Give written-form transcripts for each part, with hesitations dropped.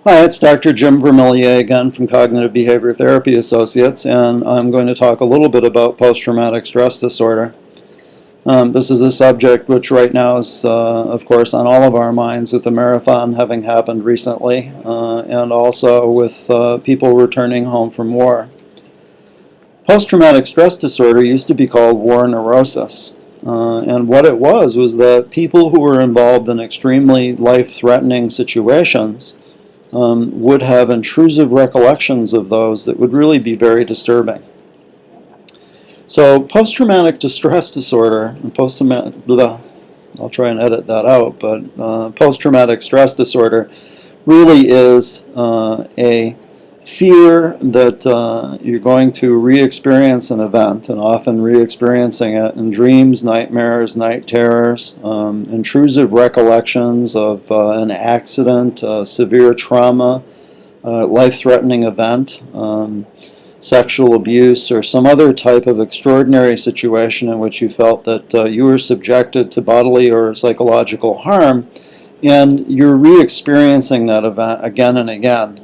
Hi, it's Dr. Jim Vermillier again from Cognitive Behavior Therapy Associates, and I'm going to talk a little bit about post-traumatic stress disorder. This is a subject which right now is, of course, on all of our minds with the marathon having happened recently, and also with people returning home from war. Post-traumatic stress disorder used to be called war neurosis. And what it was that people who were involved in extremely life-threatening situations would have intrusive recollections of those that would really be very disturbing. So post-traumatic distress disorder, I'll try and edit that out, but post-traumatic stress disorder really is a fear that you're going to re-experience an event, and often re-experiencing it in dreams, nightmares, night terrors, intrusive recollections of an accident, severe trauma, life-threatening event, sexual abuse, or some other type of extraordinary situation in which you felt that you were subjected to bodily or psychological harm, and you're re-experiencing that event again and again.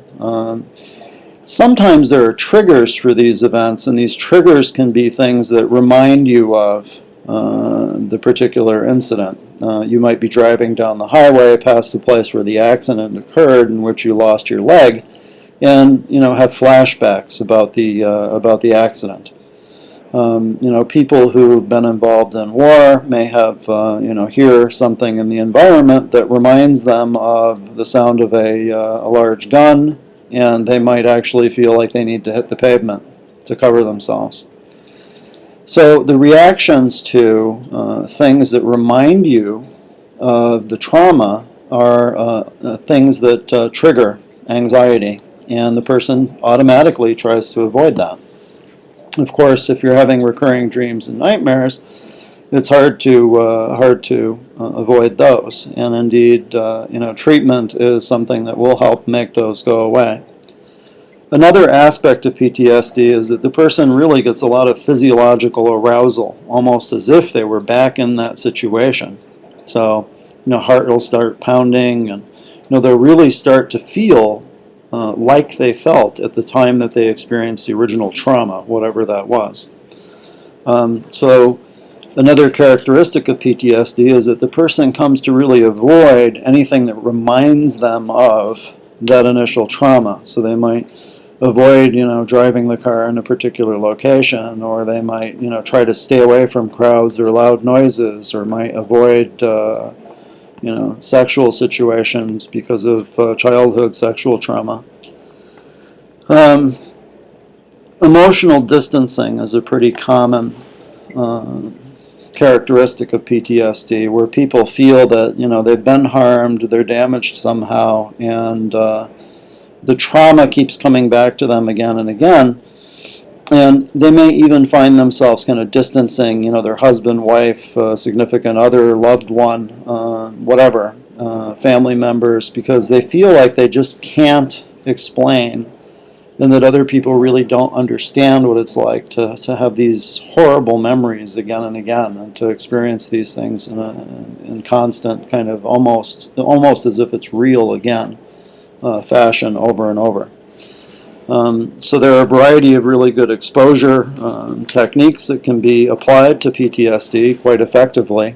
Sometimes there are triggers for these events, and these triggers can be things that remind you of the particular incident. You might be driving down the highway past the place where the accident occurred in which you lost your leg, and have flashbacks about the accident. People who've been involved in war may have hear something in the environment that reminds them of the sound of a large gun, and they might actually feel like they need to hit the pavement to cover themselves. So the reactions to things that remind you of the trauma are things that trigger anxiety, and the person automatically tries to avoid that. Of course, if you're having recurring dreams and nightmares, it's hard to avoid those, and indeed, treatment is something that will help make those go away. Another aspect of PTSD is that the person really gets a lot of physiological arousal, almost as if they were back in that situation. So, heart will start pounding, and they'll really start to feel like they felt at the time that they experienced the original trauma, whatever that was. So another characteristic of PTSD is that the person comes to really avoid anything that reminds them of that initial trauma. So they might avoid, driving the car in a particular location, or they might, try to stay away from crowds or loud noises, or might avoid, sexual situations because of childhood sexual trauma. Emotional distancing is a pretty common characteristic of PTSD, where people feel that they've been harmed, they're damaged somehow, and the trauma keeps coming back to them again and again, and they may even find themselves kind of distancing their husband, wife, significant other, loved one, whatever, family members, because they feel like they just can't explain, and that other people really don't understand what it's like to have these horrible memories again and again, and to experience these things in constant kind of almost as if it's real again fashion over and over. So there are a variety of really good exposure techniques that can be applied to PTSD quite effectively,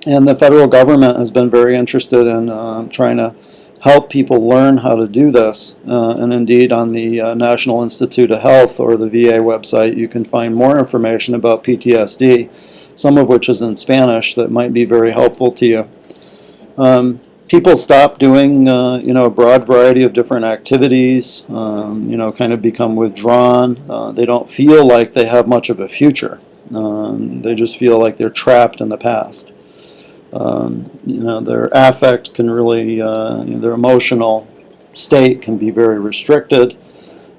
and the federal government has been very interested in trying to help people learn how to do this, and indeed on the National Institute of Health or the VA website you can find more information about PTSD, some of which is in Spanish, that might be very helpful to you. People stop doing a broad variety of different activities, kind of become withdrawn. They don't feel like they have much of a future. They just feel like they're trapped in the past. Their affect can really, their emotional state can be very restricted.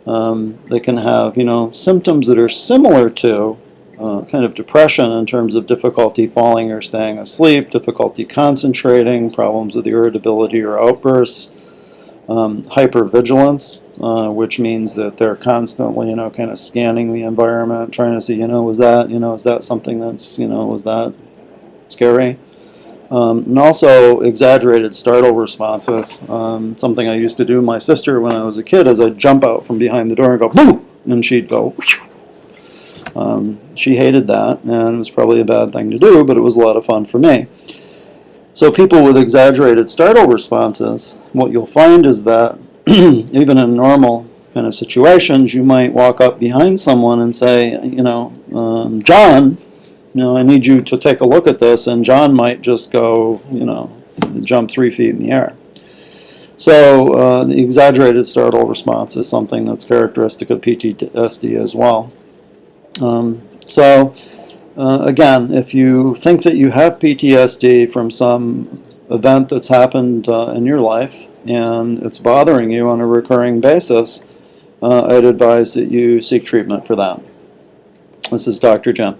They can have, symptoms that are similar to kind of depression in terms of difficulty falling or staying asleep, difficulty concentrating, problems with irritability or outbursts, hypervigilance, which means that they're constantly, kind of scanning the environment, trying to see, is that something that's, was that scary? And also exaggerated startle responses. Something I used to do with my sister when I was a kid is I'd jump out from behind the door and go, boo! And she'd go, whew. She hated that, and it was probably a bad thing to do, but it was a lot of fun for me. So people with exaggerated startle responses, what you'll find is that even in normal kind of situations, you might walk up behind someone and say, John, I need you to take a look at this, and John might just go, jump 3 feet in the air. So the exaggerated startle response is something that's characteristic of PTSD as well. Again, if you think that you have PTSD from some event that's happened in your life and it's bothering you on a recurring basis, I'd advise that you seek treatment for that. This is Dr. Jim.